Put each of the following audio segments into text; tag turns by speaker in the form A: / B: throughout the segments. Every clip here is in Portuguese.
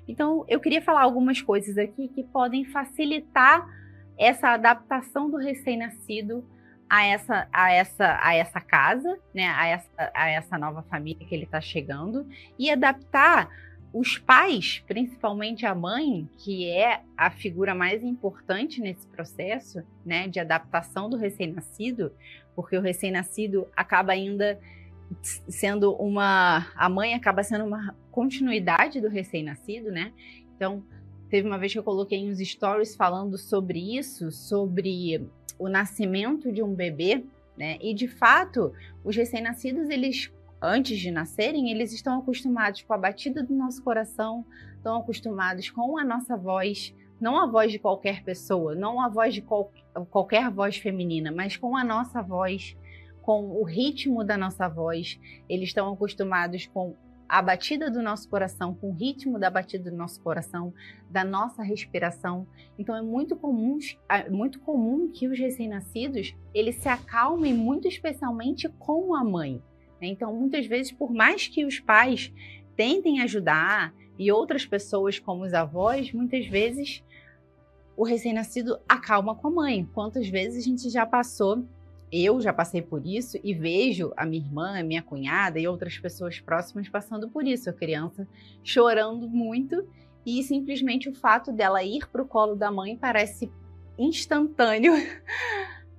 A: Então, eu queria falar algumas coisas aqui que podem facilitar essa adaptação do recém-nascido a essa casa, né? A essa nova família que ele está chegando, e adaptar os pais, principalmente a mãe, que é a figura mais importante nesse processo, né, de adaptação do recém-nascido, porque o recém-nascido acaba ainda sendo a mãe acaba sendo uma continuidade do recém-nascido, né? Então, teve uma vez que eu coloquei uns stories falando sobre isso, sobre o nascimento de um bebê, né? E de fato, os recém-nascidos, eles, antes de nascerem, eles estão acostumados com a batida do nosso coração, estão acostumados com a nossa voz, não a voz de qualquer pessoa, não a voz de qualquer voz feminina, mas com a nossa voz, com o ritmo da nossa voz. Eles estão acostumados com a batida do nosso coração, com o ritmo da batida do nosso coração, da nossa respiração. Então é muito comum que os recém-nascidos, eles se acalmem muito especialmente com a mãe. Então, muitas vezes, por mais que os pais tentem ajudar e outras pessoas como os avós, muitas vezes o recém-nascido acalma com a mãe. Quantas vezes a gente já passou, eu já passei por isso e vejo a minha irmã, a minha cunhada e outras pessoas próximas passando por isso, a criança chorando muito e simplesmente o fato dela ir para o colo da mãe parece instantâneo.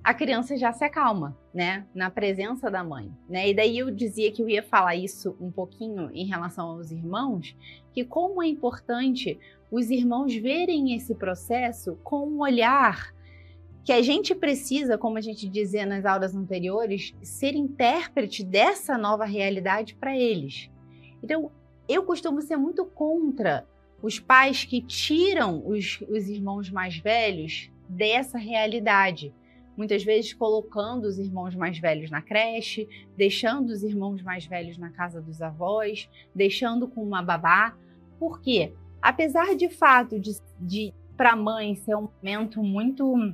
A: A criança já se acalma, né, na presença da mãe, né? E daí eu dizia que eu ia falar isso um pouquinho em relação aos irmãos, que como é importante os irmãos verem esse processo com um olhar que a gente precisa, como a gente dizia nas aulas anteriores, ser intérprete dessa nova realidade para eles. Então, eu costumo ser muito contra os pais que tiram os irmãos mais velhos dessa realidade. Muitas vezes colocando os irmãos mais velhos na creche, deixando os irmãos mais velhos na casa dos avós, deixando com uma babá. Por quê? Apesar de fato de para a mãe ser um momento muito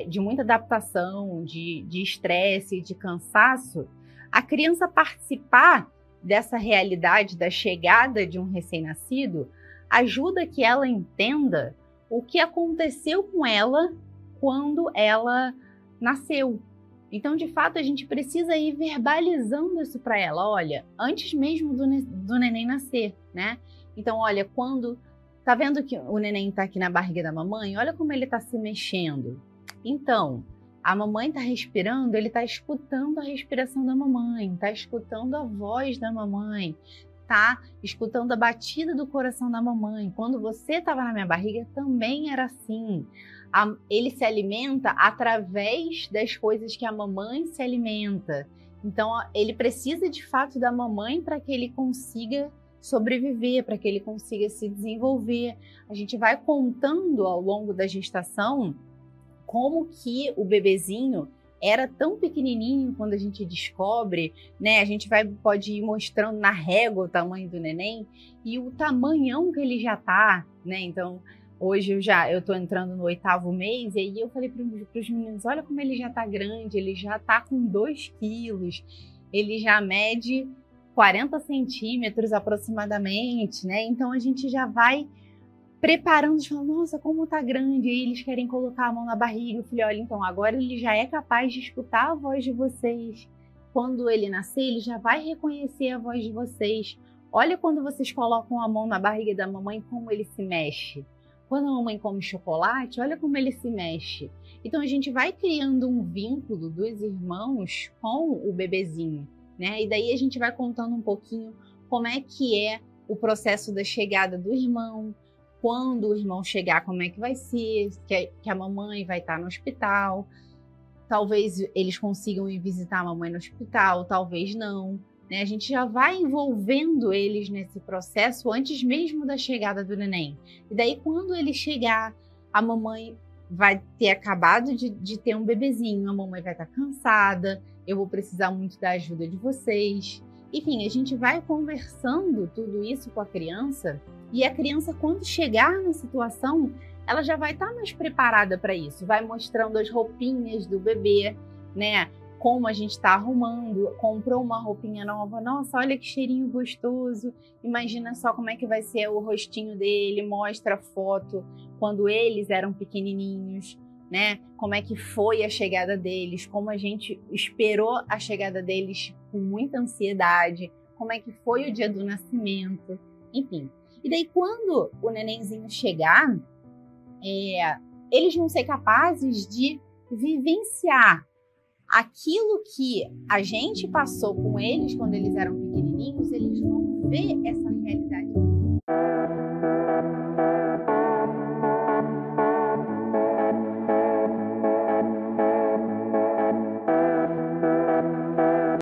A: de muita adaptação, de estresse, de cansaço, a criança participar dessa realidade da chegada de um recém-nascido ajuda que ela entenda o que aconteceu com ela quando ela nasceu. Então, de fato, a gente precisa ir verbalizando isso para ela. Olha, antes mesmo do neném nascer, né? Então, olha, quando tá vendo que o neném tá aqui na barriga da mamãe, olha como ele tá se mexendo. Então, a mamãe tá respirando, ele tá escutando a respiração da mamãe, tá escutando a voz da mamãe, tá escutando a batida do coração da mamãe. Quando você estava na minha barriga, também era assim. Ele se alimenta através das coisas que a mamãe se alimenta. Então, ele precisa de fato da mamãe para que ele consiga sobreviver, para que ele consiga se desenvolver. A gente vai contando ao longo da gestação como que o bebezinho era tão pequenininho quando a gente descobre, né? A gente pode ir mostrando na régua o tamanho do neném e o tamanhão que ele já tá, né? Então, hoje eu tô entrando no 8º mês e aí eu falei para os meninos, olha como ele já tá grande, ele já tá com 2 quilos, ele já mede 40 centímetros aproximadamente, né? Então a gente já vai preparando, falando, nossa, como tá grande, e aí eles querem colocar a mão na barriga. Eu falei, olha, então agora ele já é capaz de escutar a voz de vocês. Quando ele nascer, ele já vai reconhecer a voz de vocês. Olha quando vocês colocam a mão na barriga da mamãe, como ele se mexe. Quando a mamãe come chocolate, olha como ele se mexe. Então a gente vai criando um vínculo dos irmãos com o bebezinho, né? E daí a gente vai contando um pouquinho como é que é o processo da chegada do irmão, quando o irmão chegar, como é que vai ser, que a mamãe vai estar no hospital. Talvez eles consigam ir visitar a mamãe no hospital, talvez não, né? A gente já vai envolvendo eles nesse processo antes mesmo da chegada do neném. E daí, quando ele chegar, a mamãe vai ter acabado de ter um bebezinho, a mamãe vai estar cansada, eu vou precisar muito da ajuda de vocês. Enfim, a gente vai conversando tudo isso com a criança e a criança, quando chegar na situação, ela já vai estar mais preparada para isso. Vai mostrando as roupinhas do bebê, né? como a gente está arrumando, comprou uma roupinha nova, nossa, olha que cheirinho gostoso, imagina só como é que vai ser o rostinho dele, mostra a foto quando eles eram pequenininhos, né? Como é que foi a chegada deles, como a gente esperou a chegada deles com muita ansiedade, como é que foi o dia do nascimento, enfim. E daí quando o nenenzinho chegar, eles vão ser capazes de vivenciar aquilo que a gente passou com eles quando eles eram pequenininhos, eles vão ver essa